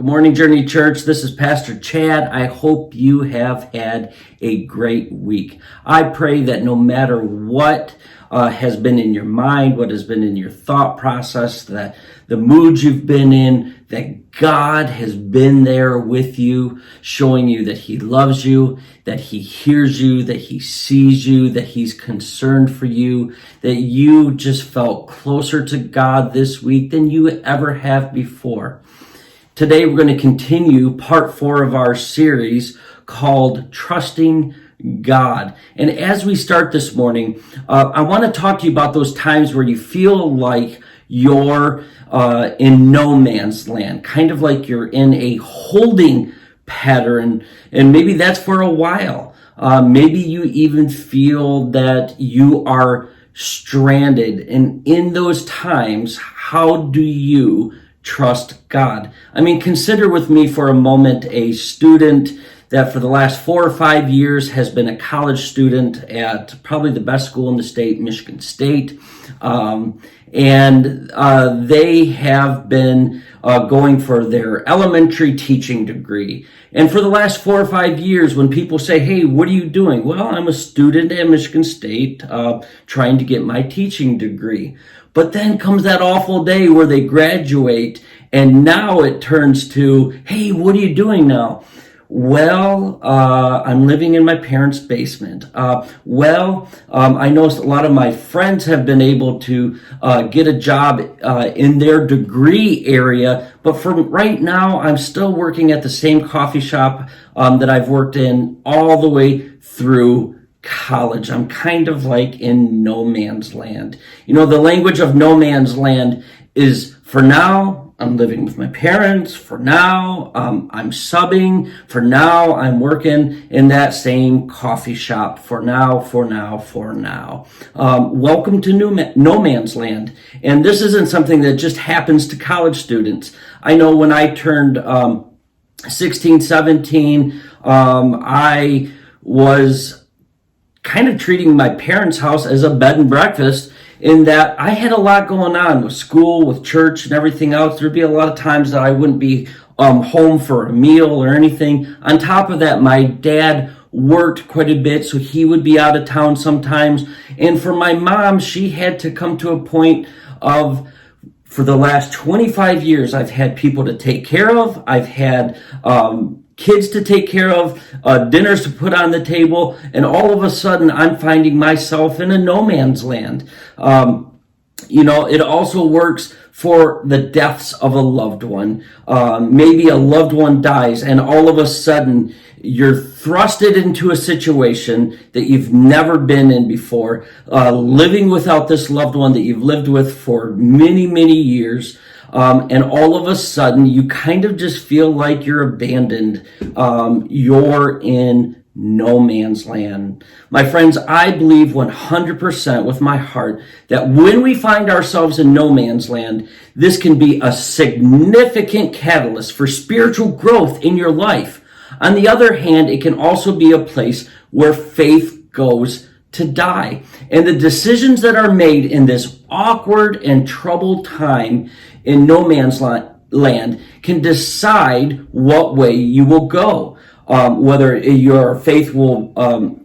Good morning, Journey Church. This is Pastor Chad. I hope you have had a great week. I pray that no matter what has been in your mind, what has been in your thought process, that the moods you've been in, that God has been there with you, showing you that He loves you, that He hears you, that He sees you, that He's concerned for you, that you just felt closer to God this week than you ever have before. Today we're going to continue part 4 of our series called Trusting God. And as we start this morning, I want to talk to you about those times where you feel like you're in no man's land, kind of like you're in a holding pattern, and maybe that's for a while. Maybe you even feel that you are stranded. And in those times, how do you trust God? I mean, consider with me for a moment a student that for the last 4 or 5 years has been a college student at probably the best school in the state, Michigan State. They have been going for their elementary teaching degree. And for the last 4 or 5 years, when people say, hey, what are you doing? Well, I'm a student at Michigan State trying to get my teaching degree. But then comes that awful day where they graduate, and now it turns to, hey, what are you doing now? Well, I'm living in my parents' basement. I know a lot of my friends have been able to get a job in their degree area, but for right now, I'm still working at the same coffee shop that I've worked in all the way through college. I'm kind of like in no man's land. You know, the language of no man's land is, for now, I'm living with my parents. For now, I'm subbing. For now, I'm working in that same coffee shop. For now. Welcome to no man's land. And this isn't something that just happens to college students. I know when I turned 16, 17, I was kind of treating my parents' house as a bed and breakfast, in that I had a lot going on with school, with church, and everything else. There'd be a lot of times that I wouldn't be home for a meal or anything. On top of that, my dad worked quite a bit, so he would be out of town sometimes. And for my mom, she had to come to a point of, for the last 25 years, I've had people to take care of. I've had kids to take care of, dinners to put on the table, and all of a sudden I'm finding myself in a no man's land. It also works for the deaths of a loved one. Maybe a loved one dies, and all of a sudden you're thrusted into a situation that you've never been in before, living without this loved one that you've lived with for many, many years. And all of a sudden, you kind of just feel like you're abandoned. You're in no man's land. My friends, I believe 100% with my heart that when we find ourselves in no man's land, this can be a significant catalyst for spiritual growth in your life. On the other hand, it can also be a place where faith goes to die. And the decisions that are made in this awkward and troubled time in no man's land can decide what way you will go. Whether your faith will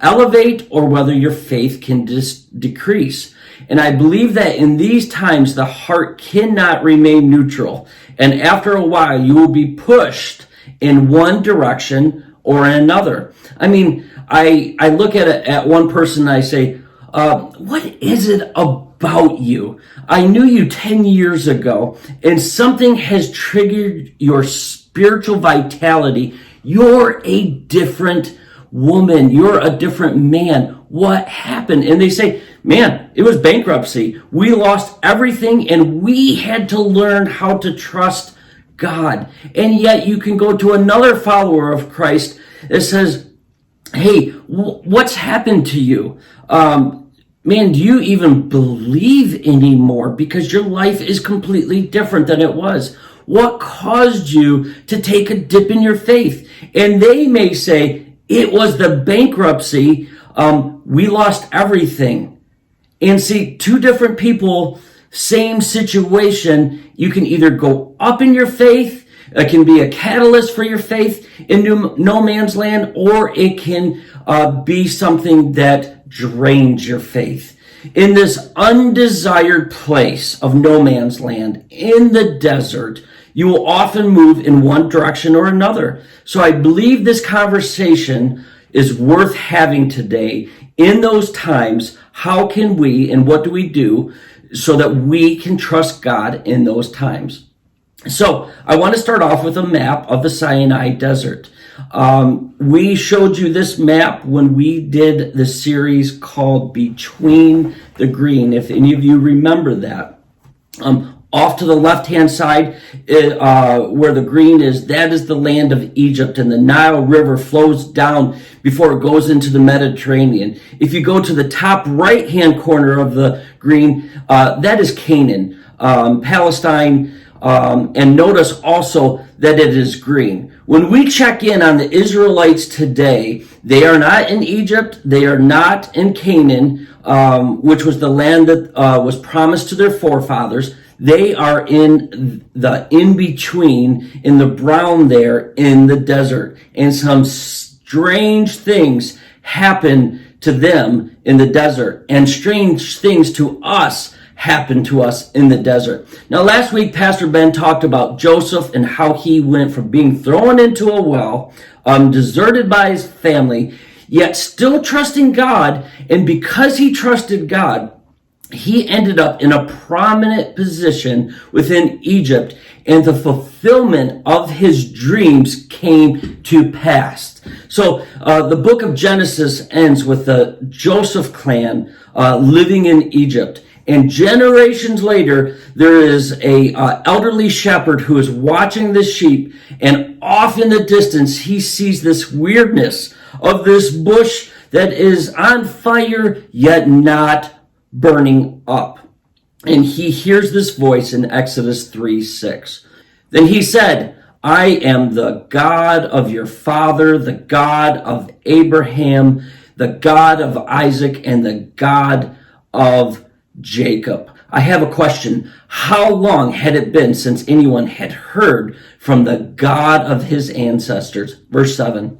elevate or whether your faith can decrease. And I believe that in these times, the heart cannot remain neutral. And after a while, you will be pushed in one direction or another. I mean, I look at one person and I say, what is it about you? I knew you 10 years ago, and something has triggered your spiritual vitality. You're a different woman. You're a different man. What happened? And they say, man, it was bankruptcy. We lost everything, and we had to learn how to trust God. And yet you can go to another follower of Christ that says, hey, what's happened to you? Man, do you even believe anymore? Because your life is completely different than it was. What caused you to take a dip in your faith? And they may say, it was the bankruptcy. We lost everything. And see, two different people, same situation. You can either go up in your faith It can be a catalyst for your faith in no man's land, or it can be something that drains your faith. In this undesired place of no man's land, in the desert, you will often move in one direction or another. So I believe this conversation is worth having today. In those times, how can we and what do we do so that we can trust God in those times? So I want to start off with a map of the Sinai Desert. We showed you this map when we did the series called Between the Green, if any of you remember that. Off to the left-hand side, where the green is, that is the land of Egypt, and the Nile River flows down before it goes into the Mediterranean. If you go to the top right-hand corner of the green, that is Canaan, Palestine, and notice also that it is green. When we check in on the Israelites today, they are not in Egypt, they are not in Canaan, which was the land that was promised to their forefathers. They are in the in-between, in the brown there, in the desert. And some strange things happen to them in the desert. And strange things to us happen to us in the desert. Now, last week, Pastor Ben talked about Joseph and how he went from being thrown into a well, deserted by his family, yet still trusting God. And because he trusted God, he ended up in a prominent position within Egypt, and the fulfillment of his dreams came to pass. So the book of Genesis ends with the Joseph clan living in Egypt. And generations later, there is a elderly shepherd who is watching the sheep, and off in the distance, he sees this weirdness of this bush that is on fire, yet not burning up. And he hears this voice in Exodus 3:6. Then he said, I am the God of your father, the God of Abraham, the God of Isaac, and the God of Jacob. I have a question. How long had it been since anyone had heard from the God of his ancestors? Verse 7.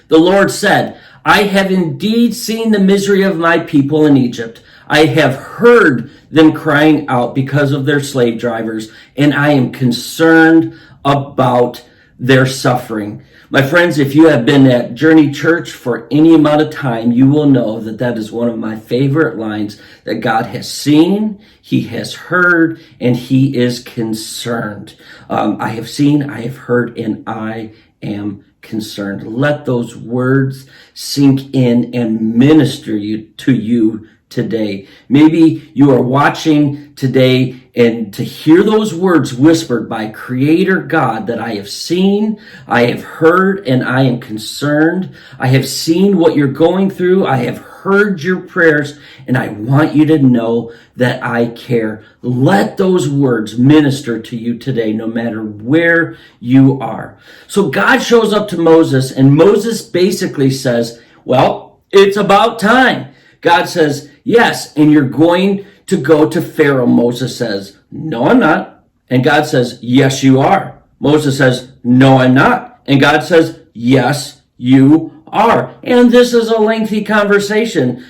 The Lord said, I have indeed seen the misery of my people in Egypt. I have heard them crying out because of their slave drivers, and I am concerned about their suffering. My friends, if you have been at Journey Church for any amount of time, you will know that that is one of my favorite lines, that God has seen, he has heard, and he is concerned. I have seen, I have heard, and I am concerned. Let those words sink in and minister to you today. Maybe you are watching today, and to hear those words whispered by Creator God, that I have seen, I have heard, and I am concerned. I have seen what you're going through. I have heard your prayers, and I want you to know that I care. Let those words minister to you today, no matter where you are. So God shows up to Moses, and Moses basically says, well, it's about time. God says, yes, and you're going to go to Pharaoh. Moses says, no, I'm not. And God says, yes, you are. Moses says, no, I'm not. And God says, yes, you are. And this is a lengthy conversation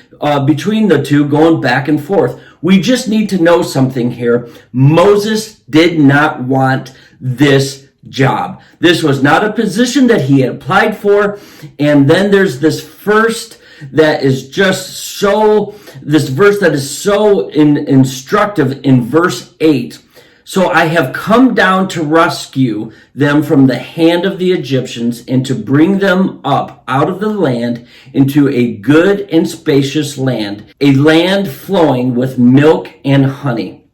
between the two, going back and forth. We just need to know something here. Moses did not want this job. This was not a position that he had applied for. And then there's this verse that is so instructive in verse 8. So I have come down to rescue them from the hand of the Egyptians, and to bring them up out of the land into a good and spacious land, a land flowing with milk and honey.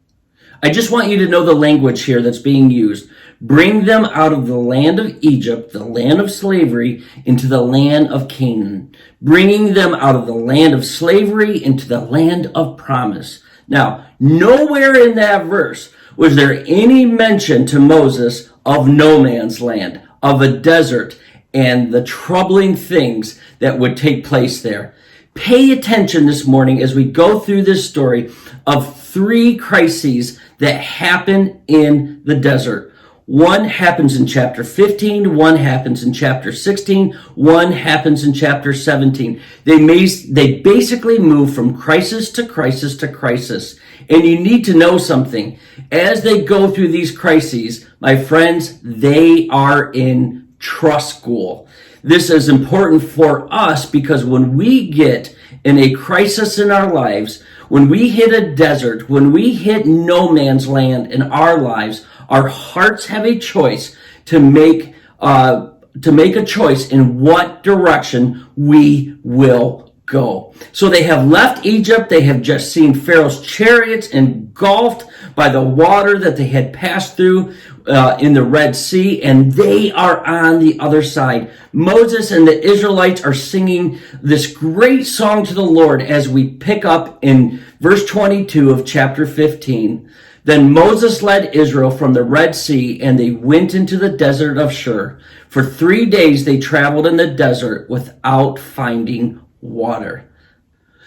I just want you to know the language here that's being used. Bring them out of the land of Egypt, the land of slavery, into the land of Canaan. Bringing them out of the land of slavery into the land of promise. Now, nowhere in that verse was there any mention to Moses of no man's land, of a desert, and the troubling things that would take place there. Pay attention this morning as we go through this story of 3 crises that happen in the desert. One happens in chapter 15, one happens in chapter 16, one happens in chapter 17. They basically move from crisis to crisis to crisis. And you need to know something. As they go through these crises, my friends, they are in trust school. This is important for us because when we get in a crisis in our lives, when we hit a desert, when we hit no man's land in our lives, our hearts have a choice to make a choice in what direction we will go. So they have left Egypt. They have just seen Pharaoh's chariots engulfed by the water that they had passed through in the Red Sea, and they are on the other side. Moses and the Israelites are singing this great song to the Lord as we pick up in verse 22 of chapter 15. Then Moses led Israel from the Red Sea, and they went into the desert of Shur. For 3 days they traveled in the desert without finding water.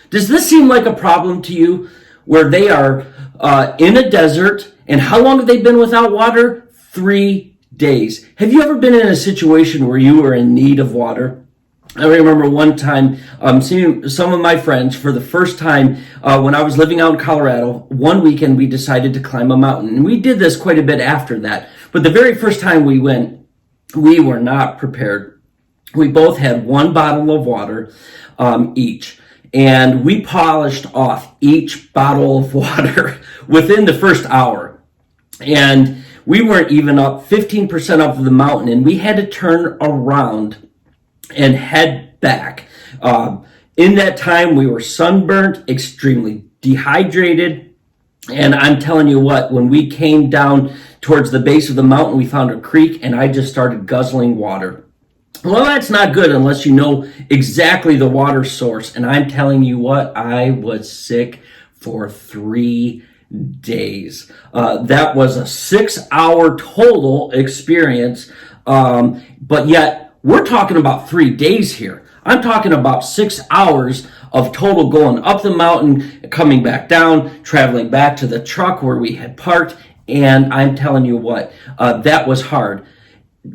Does this seem like a problem to you, where they are in a desert, and how long have they been without water? 3 days. Have you ever been in a situation where you were in need of water? I remember one time seeing some of my friends for the first time when I was living out in Colorado. One weekend we decided to climb a mountain, and we did this quite a bit after that. But the very first time we went, we were not prepared. We both had one bottle of water each, and we polished off each bottle of water within the first hour. And we weren't even up 15% up the mountain, and we had to turn around and head back. In that time, we were sunburnt, extremely dehydrated, and I'm telling you what, when we came down towards the base of the mountain, we found a creek, and I just started guzzling water. Well, that's not good unless you know exactly the water source, and I'm telling you what, I was sick for 3 days. That was a 6-hour total experience, but yet, we're talking about 3 days here. I'm talking about 6 hours of total going up the mountain, coming back down, traveling back to the truck where we had parked. And I'm telling you what, that was hard.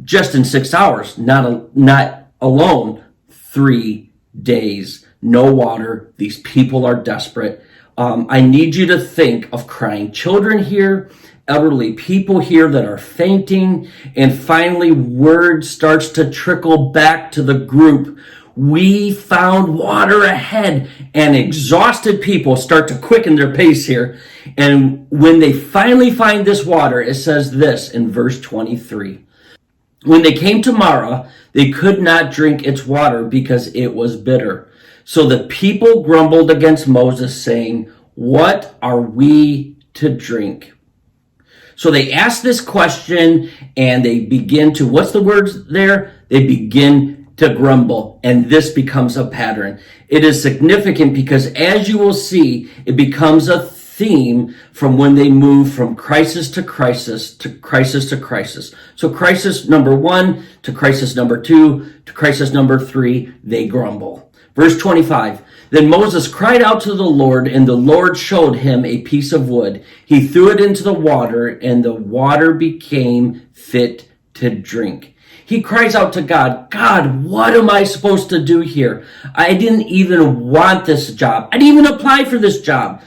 Just in 6 hours, not alone 3 days, no water. These people are desperate. I need you to think of crying children here, elderly people here that are fainting, and finally word starts to trickle back to the group. We found water ahead, and exhausted people start to quicken their pace here. And when they finally find this water, it says this in verse 23. When they came to Marah, they could not drink its water because it was bitter. So the people grumbled against Moses, saying, "What are we to drink?" So they ask this question, and they begin to, what's the words there? They begin to grumble, and this becomes a pattern. It is significant because, as you will see, it becomes a theme from when they move from crisis to crisis to crisis to crisis. So crisis number 1 to crisis number 2 to crisis number 3, they grumble. Verse 25, then Moses cried out to the Lord, and the Lord showed him a piece of wood. He threw it into the water, and the water became fit to drink. He cries out to God, "God, what am I supposed to do here? I didn't even want this job. I didn't even apply for this job."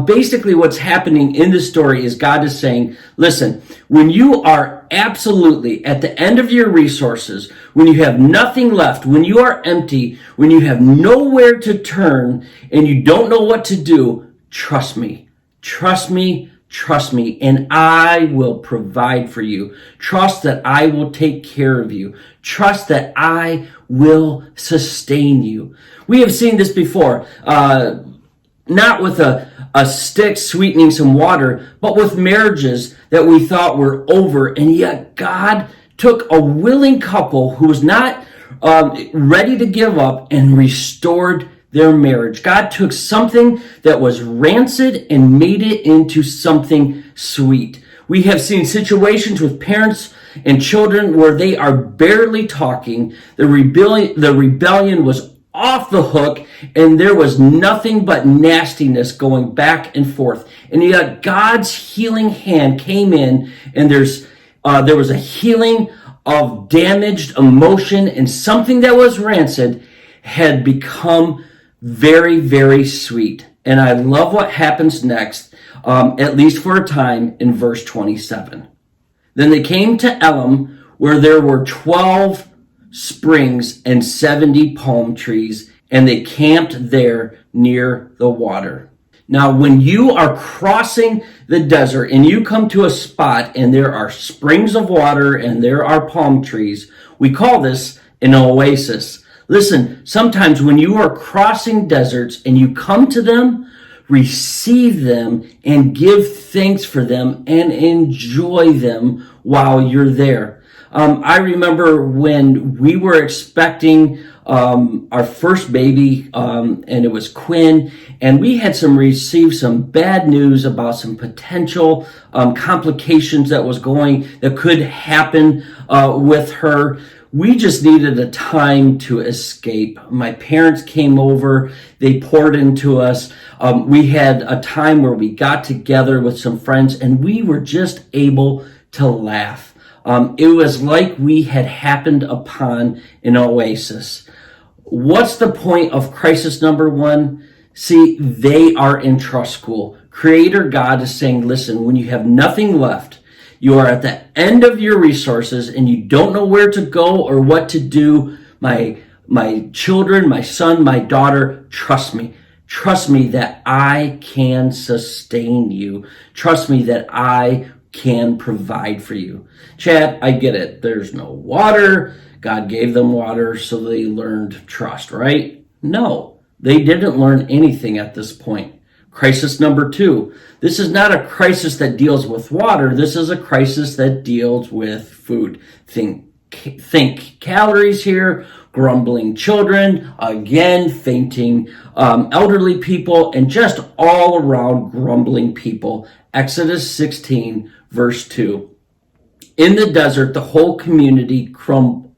Basically, what's happening in this story is God is saying, listen, when you are absolutely at the end of your resources, when you have nothing left, when you are empty, when you have nowhere to turn, and you don't know what to do, trust me, and I will provide for you. Trust that I will take care of you. Trust that I will sustain you. We have seen this before, not with a stick sweetening some water, but with marriages that we thought were over, and yet God took a willing couple who was not ready to give up and restored their marriage. God took something that was rancid and made it into something sweet. We have seen situations with parents and children where they are barely talking. The rebellion was off the hook, and there was nothing but nastiness going back and forth. And yet God's healing hand came in, and there's There was a healing of damaged emotion, and something that was rancid had become very, very sweet. And I love what happens next, at least for a time, in verse 27. Then they came to Elim, where there were 12 springs and 70 palm trees, and they camped there near the water. Now, when you are crossing the desert and you come to a spot and there are springs of water and there are palm trees, we call this an oasis. Listen, sometimes when you are crossing deserts and you come to them, receive them and give thanks for them and enjoy them while you're there. I remember when we were expecting our first baby, and it was Quinn, and we had received some bad news about some potential complications that could happen with her. We just needed a time to escape. My parents came over. They poured into us. We had a time where we got together with some friends, and we were just able to laugh. It was like we had happened upon an oasis. What's the point of crisis number one? See, they are in trust school. Creator God is saying, listen, when you have nothing left, you are at the end of your resources and you don't know where to go or what to do. My children, my son, my daughter, trust me. Trust me that I can sustain you. Trust me that I can provide for you. Chad, I get it. There's no water. God gave them water, so they learned trust, right? No, they didn't learn anything at this point. Crisis number two. This is not a crisis that deals with water. This is a crisis that deals with food. Think calories here, grumbling children, again, fainting elderly people, and just all around grumbling people. Exodus 16, verse 2. In the desert, the whole community grumbled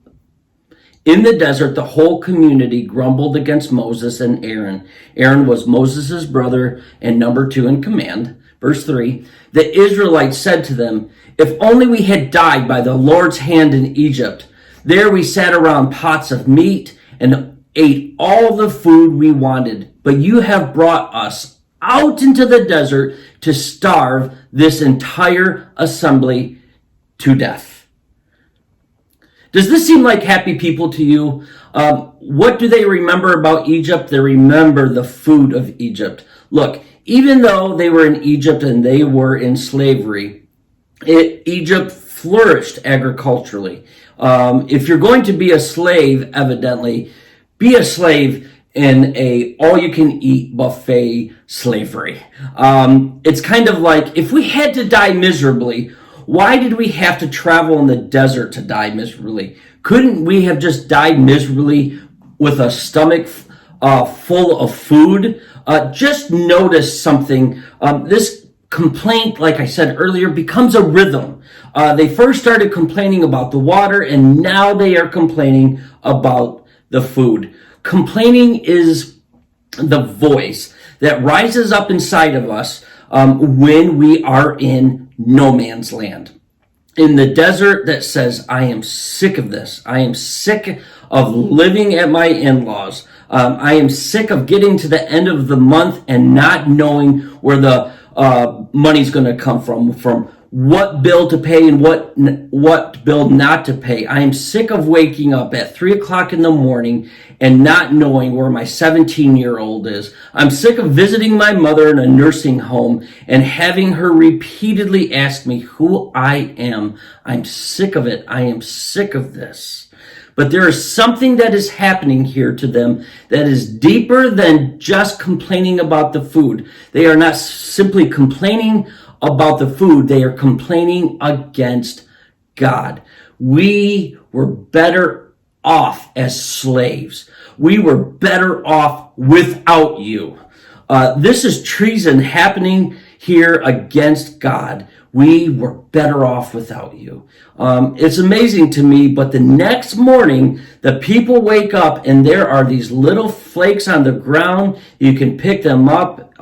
against Moses and Aaron. Aaron was Moses' brother and number 2 in command. Verse 3, the Israelites said to them, if only we had died by the Lord's hand in Egypt. There we sat around pots of meat and ate all the food we wanted. But you have brought us out into the desert to starve this entire assembly to death. Does this seem like happy people to you? What do they remember about Egypt? They remember the food of Egypt. Look, even though they were in Egypt and they were in slavery, Egypt flourished agriculturally. If you're going to be a slave, evidently, be a slave in a all-you-can-eat buffet slavery. It's kind of like, if we had to die miserably, why did we have to travel in the desert to die miserably? Couldn't we have just died miserably with a stomach full of food? Just notice something. This complaint, like I said earlier, becomes a rhythm. They first started complaining about the water, and now they are complaining about the food. Complaining is the voice that rises up inside of us when we are in no man's land. In the desert that says, I am sick of this. I am sick of living at my in-laws. I am sick of getting to the end of the month and not knowing where the money's going to come from what bill to pay and what bill not to pay. I am sick of waking up at 3 o'clock in the morning and not knowing where my 17-year-old is. I'm sick of visiting my mother in a nursing home and having her repeatedly ask me who I am. I'm sick of it. I am sick of this. But there is something that is happening here to them that is deeper than just complaining about the food. They are not simply complaining about the food. They are complaining against God. We were better off as slaves. We were better off without you. This is treason happening here against God. We were better off without you. It's amazing to me, but the next morning, the people wake up and there are these little flakes on the ground. You can pick them up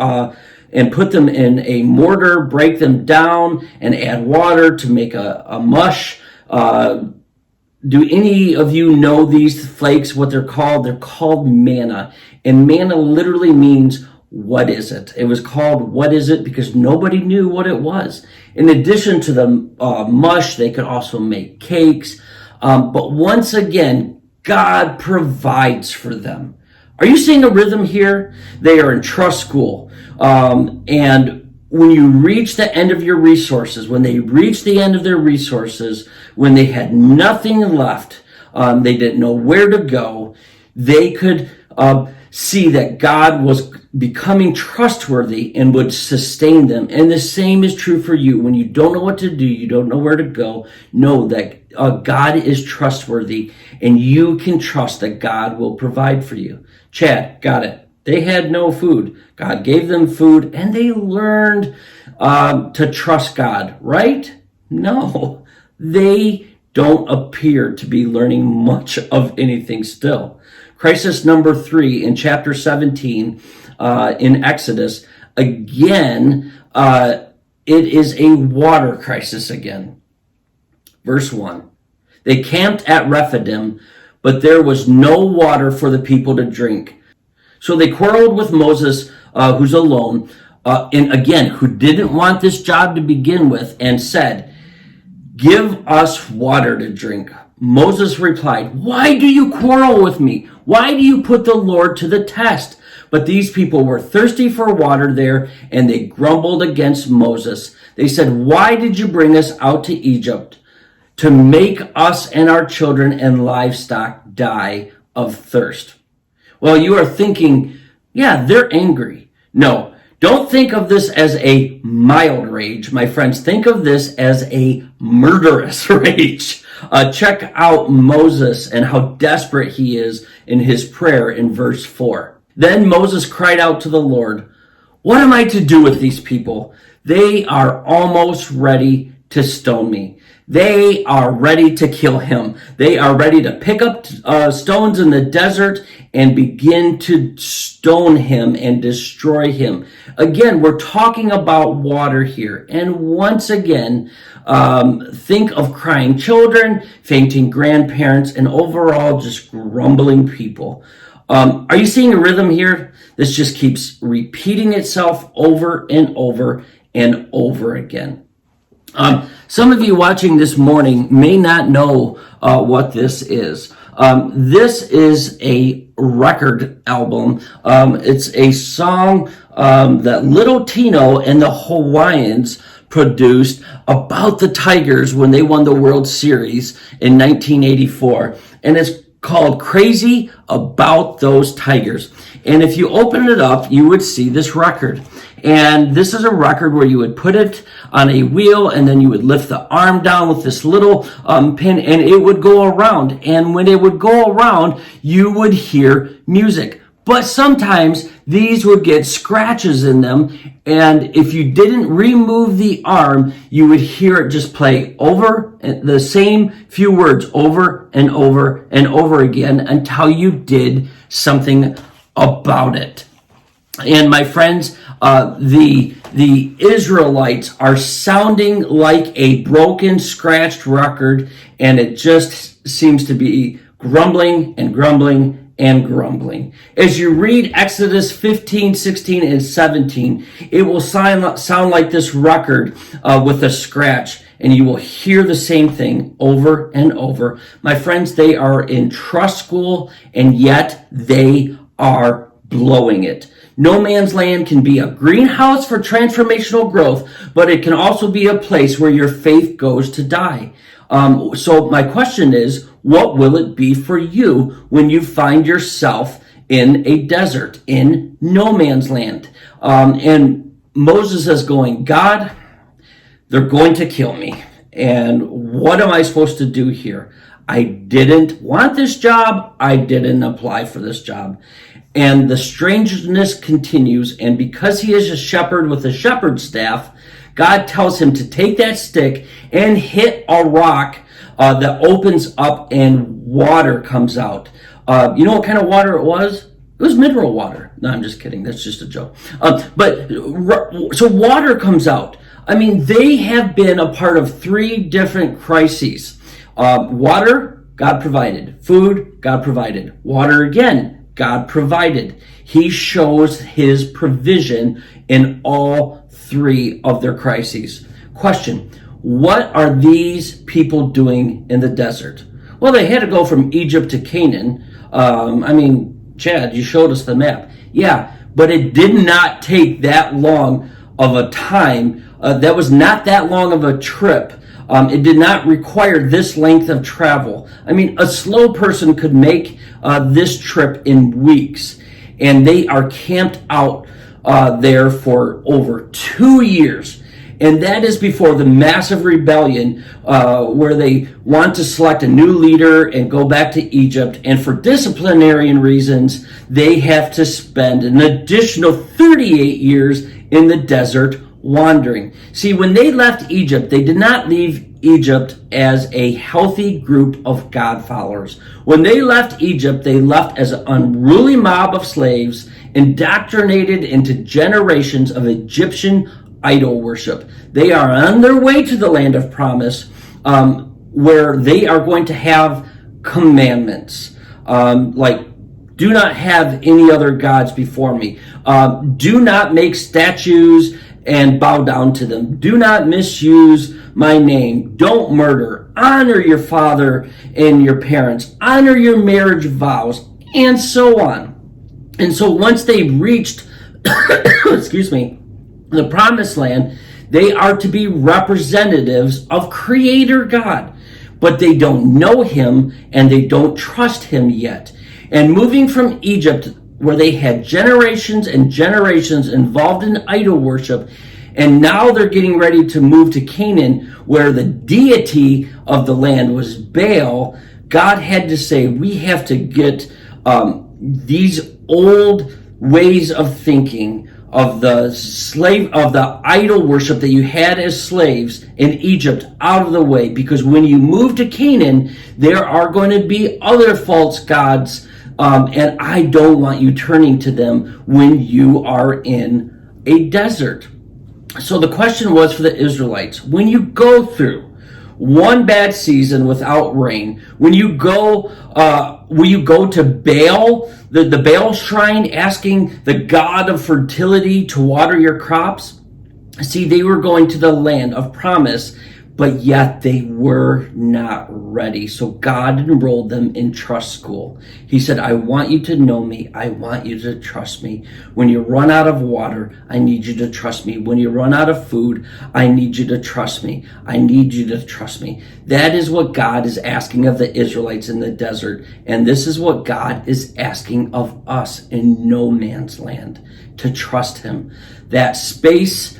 and put them in a mortar, break them down, and add water to make a mush. Do any of you know these flakes, what they're called? They're called manna. And manna literally means, what is it? It was called what is it because nobody knew what it was. In addition to the mush, they could also make cakes. But once again, God provides for them. Are you seeing a rhythm here? They are in trust school. And when you reach the end of your resources, when they reached the end of their resources, when they had nothing left, they didn't know where to go, they could see that God was becoming trustworthy and would sustain them. And the same is true for you. When you don't know what to do, you don't know where to go, know that God is trustworthy and you can trust that God will provide for you. Chad, got it. They had no food. God gave them food and they learned to trust God, right? No, they don't appear to be learning much of anything still. Crisis number 3 in chapter 17 in Exodus. Again, it is a water crisis again. Verse 1. They camped at Rephidim, but there was no water for the people to drink. So they quarreled with Moses, who's alone, and again, who didn't want this job to begin with, and said, "Give us water to drink." Moses replied, "Why do you quarrel with me? Why do you put the Lord to the test?" But these people were thirsty for water there, and they grumbled against Moses. They said, "Why did you bring us out to Egypt to make us and our children and livestock die of thirst?" Well, you are thinking, yeah, they're angry. No, don't think of this as a mild rage, my friends. Think of this as a murderous rage. Check out Moses and how desperate he is in his prayer in verse 4. Then Moses cried out to the Lord, "What am I to do with these people? They are almost ready to stone me. They are ready to kill him. They are ready to pick up stones in the desert and begin to stone him and destroy him." Again, we're talking about water here. And once again, think of crying children, fainting grandparents, and overall just grumbling people. Are you seeing a rhythm here? This just keeps repeating itself over and over and over again. Some of you watching this morning may not know what this is. This is a record album. It's a song that Little Tino and the Hawaiians produced about the Tigers when they won the World Series in 1984. And it's called "Crazy About Those Tigers." And if you open it up, you would see this record. And this is a record where you would put it on a wheel and then you would lift the arm down with this little pin and it would go around. And when it would go around, you would hear music. But sometimes these would get scratches in them. And if you didn't remove the arm, you would hear it just play over the same few words over and over and over again until you did something about it. And my friends, the Israelites are sounding like a broken, scratched record, and it just seems to be grumbling and grumbling and grumbling. As you read Exodus 15, 16, and 17, it will sound like this record with a scratch, and you will hear the same thing over and over. My friends, they are in trust school, and yet they are blowing it. No man's land can be a greenhouse for transformational growth, but it can also be a place where your faith goes to die. So my question is, what will it be for you when you find yourself in a desert, in no man's land? And Moses is going, "God, they're going to kill me. And what am I supposed to do here? I didn't want this job. I didn't apply for this job." And the strangeness continues. And because he is a shepherd with a shepherd's staff, God tells him to take that stick and hit a rock that opens up and water comes out. You know what kind of water it was? It was mineral water. No, I'm just kidding. That's just a joke. So water comes out. I mean, they have been a part of 3 different crises. Water, God provided. Food, God provided. Water again, God provided. He shows his provision in all 3 of their crises. Question, what are these people doing in the desert? Well, they had to go from Egypt to Canaan. Chad, you showed us the map. Yeah, but it did not take that long of a time. That was not that long of a trip. It did not require this length of travel. I mean, a slow person could make this trip in weeks. And they are camped out there for over 2 years. And that is before the massive rebellion where they want to select a new leader and go back to Egypt. And for disciplinary reasons, they have to spend an additional 38 years in the desert wandering. See, when they left Egypt, they did not leave Egypt as a healthy group of God followers. When they left Egypt, they left as an unruly mob of slaves, indoctrinated into generations of Egyptian idol worship. They are on their way to the land of promise, where they are going to have commandments, like do not have any other gods before me. Do not make statues and bow down to them. Do not misuse my name. Don't murder. Honor your father and your parents. Honor your marriage vows, and so on. And so once they reached, the promised land, they are to be representatives of Creator God, but they don't know him and they don't trust him yet. And moving from Egypt, where they had generations and generations involved in idol worship, and now they're getting ready to move to Canaan, where the deity of the land was Baal. God had to say, we have to get these old ways of thinking of the idol worship that you had as slaves in Egypt out of the way, because when you move to Canaan, there are going to be other false gods, and I don't want you turning to them when you are in a desert. So the question was for the Israelites, when you go through one bad season without rain, will you go to Baal, the Baal shrine, asking the god of fertility to water your crops? See, they were going to the land of promise, but yet they were not ready. So God enrolled them in trust school. He said, I want you to know me. I want you to trust me. When you run out of water, I need you to trust me. When you run out of food, I need you to trust me. I need you to trust me. That is what God is asking of the Israelites in the desert. And this is what God is asking of us in no man's land, to trust him. That space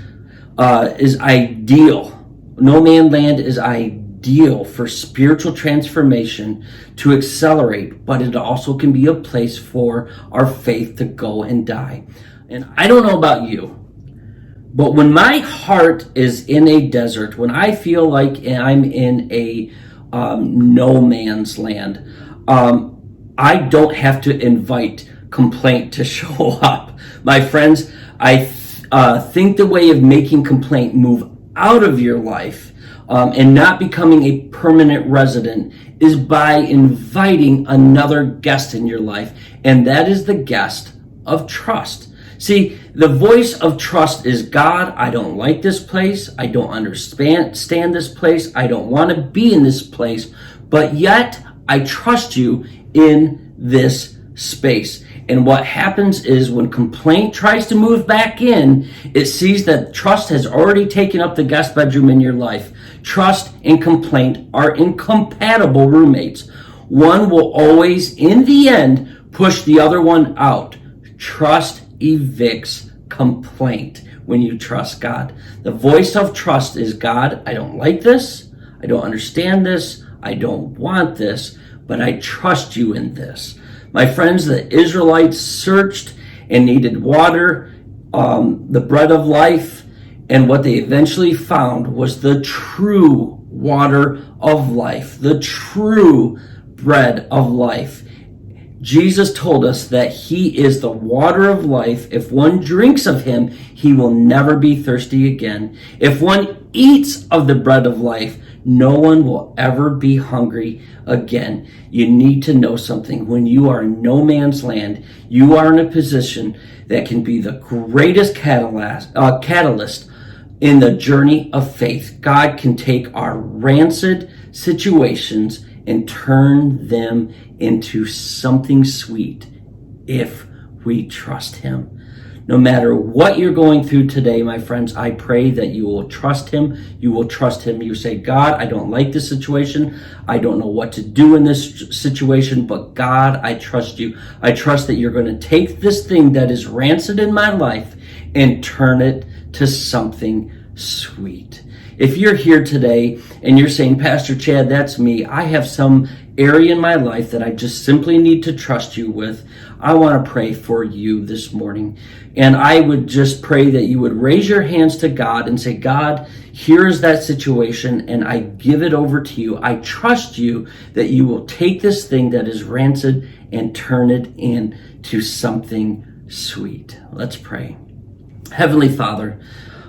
is ideal. No man land is ideal for spiritual transformation to accelerate, but it also can be a place for our faith to go and die. And I don't know about you, but when my heart is in a desert, when I feel like I'm in a no man's land, I don't have to invite complaint to show up. My friends, I think the way of making complaint move out of your life and not becoming a permanent resident is by inviting another guest in your life, and that is the guest of trust. See, the voice of trust is, God, I don't like this place. I don't understand this place. I don't want to be in this place, but yet I trust you in this space. And what happens is when complaint tries to move back in, it sees that trust has already taken up the guest bedroom in your life. Trust and complaint are incompatible roommates. One will always, in the end, push the other one out. Trust evicts complaint when you trust God. The voice of trust is, God, I don't like this. I don't understand this. I don't want this, but I trust you in this. My friends, the Israelites searched and needed water, the bread of life, and what they eventually found was the true water of life, the true bread of life. Jesus told us that he is the water of life. If one drinks of him, he will never be thirsty again. If one eats of the bread of life, no one will ever be hungry again. You need to know something. When you are in no man's land, you are in a position that can be the greatest catalyst in the journey of faith. God can take our rancid situations and turn them into something sweet if we trust him. No matter what you're going through today, my friends, I pray that you will trust him. You will trust him. You say, God, I don't like this situation. I don't know what to do in this situation, but God, I trust you. I trust that you're going to take this thing that is rancid in my life and turn it to something sweet. If you're here today and you're saying, Pastor Chad, that's me. I have some area in my life that I just simply need to trust you with. I want to pray for you this morning. And I would just pray that you would raise your hands to God and say, God, here is that situation and I give it over to you. I trust you that you will take this thing that is rancid and turn it into something sweet. Let's pray. Heavenly Father,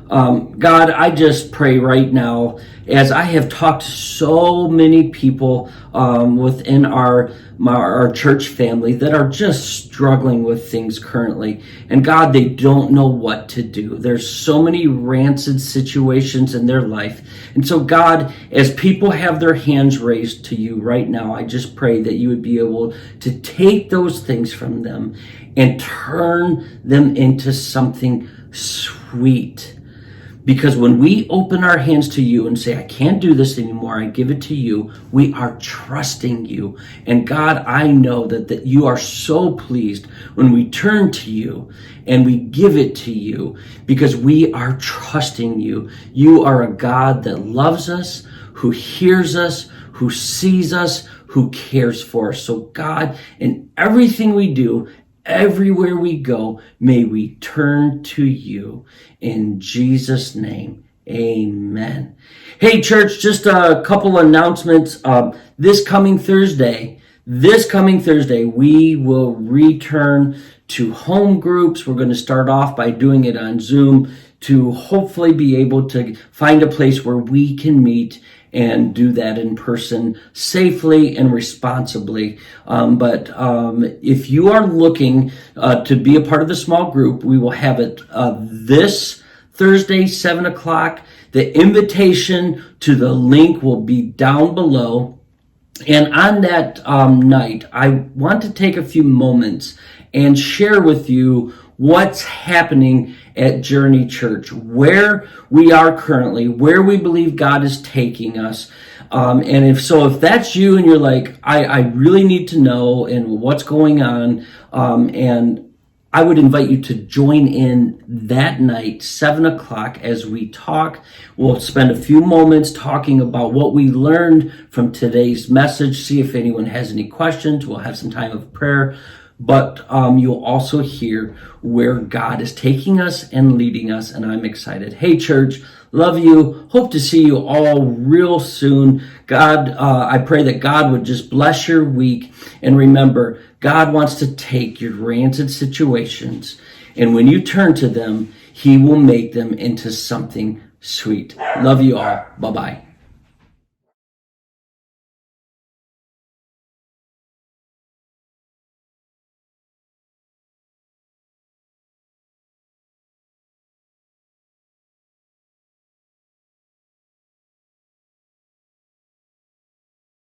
God, I just pray right now, as I have talked to so many people within our church family that are just struggling with things currently. And God, they don't know what to do. There's so many rancid situations in their life. And so God, as people have their hands raised to you right now, I just pray that you would be able to take those things from them and turn them into something sweet. Because when we open our hands to you and say, I can't do this anymore, I give it to you, we are trusting you. And God, I know that you are so pleased when we turn to you and we give it to you because we are trusting you. You are a God that loves us, who hears us, who sees us, who cares for us. So God, in everything we do, everywhere we go, may we turn to you. In Jesus' name, amen. Hey, church, just a couple announcements. This coming Thursday, we will return to home groups. We're going to start off by doing it on Zoom to hopefully be able to find a place where we can meet and do that in person safely and responsibly. But if you are looking to be a part of the small group, we will have it this Thursday, 7 o'clock. The invitation to the link will be down below. And on that night, I want to take a few moments and share with you what's happening at Journey Church, where we are currently, where we believe God is taking us. And if that's you and you're like, I really need to know and what's going on, and I would invite you to join in that night, 7 o'clock, as we talk. We'll spend a few moments talking about what we learned from today's message, see if anyone has any questions. We'll have some time of prayer. But you'll also hear where God is taking us and leading us, and I'm excited. Hey, church, love you. Hope to see you all real soon. God, I pray that God would just bless your week. And remember, God wants to take your rancid situations, and when you turn to them, he will make them into something sweet. Love you all. Bye-bye.